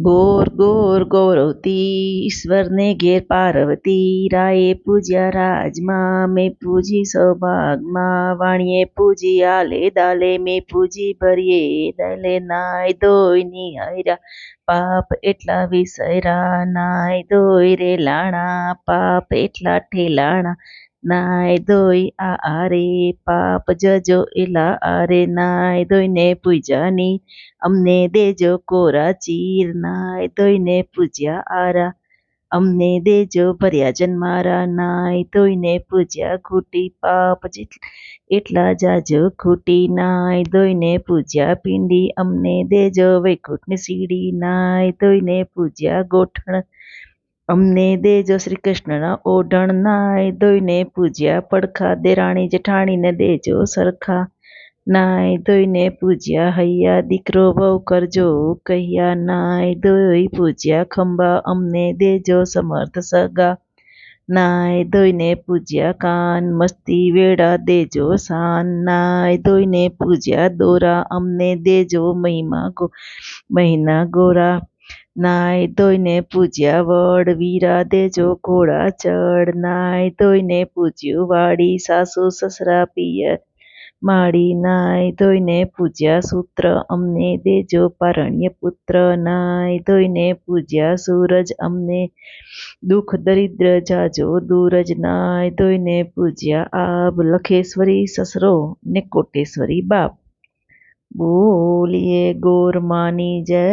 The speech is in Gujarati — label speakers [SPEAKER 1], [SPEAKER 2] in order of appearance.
[SPEAKER 1] ગોર ગોર ગૌરવતી ઈશ્વરને ઘેર પાર્વતી રાયે પૂજ્યા રાજમાં મેં પૂજી સૌભાગમાં વાણીએ પૂજી આલે દાલે મેં પૂજી ભરીએ દાલે નાય ધોઈ નિહાયરા પાપ એટલા વિસર્યા નાય ધોઈ રે લાણા પાપ એટલા ઠેલાણા નાય ધોઈ આરે પાપ જજો એલા આરે નાય ધોઈને પૂજાની અમને દેજો કોરા ચીર નાય ધોઈને પૂજ્યા આરા અમને દેજો ભર્યા જન્મારા નાય ધોઈને પૂજ્યા ખૂટી પાપ એટલા જાજો ખૂટી નાય ધોઈને પૂજ્યા પિંડી અમને દેજો વૈકુંઠની સીડી નાય ધોઈને પૂજ્યા ગોઠણ અમને દેજો શ્રી કૃષ્ણના ઓઢણ નાય ધોઈને પૂજ્યા પડખા દેરાણી જેઠાણીને દેજો સરખા નાય ધોઈને પૂજ્યા હૈયા દીકરો વહુ કરજો કહ્યા નાય ધોઈ પૂજ્યા ખંભા અમને દેજો સમર્થ સગા નાય ધોઈને પૂજ્યા કાન મસ્તી વેળા દેજો શાન નાય ધોઈને પૂજ્યા દોરા અમને દેજો મહિના ગોરા નાય ધોઈને પૂજ્યા વડ વીરા દેજો ઘોડા ચડ નાય ધોઈને પૂજ્યું વાડી સાસુ સસરા પિયર માડી નાય ધોઈને પૂજ્યા સૂત્ર અમને દેજો પારણ્ય પુત્ર નાય ધોઈને પૂજ્યા સૂરજ અમને દુઃખ દરિદ્ર જાજો દૂરજ નાય ધોઈને પૂજ્યા આબ લખેશ્વરી સસરો ને કોટેશ્વરી બાપ બોલીએ ગોર માની જય।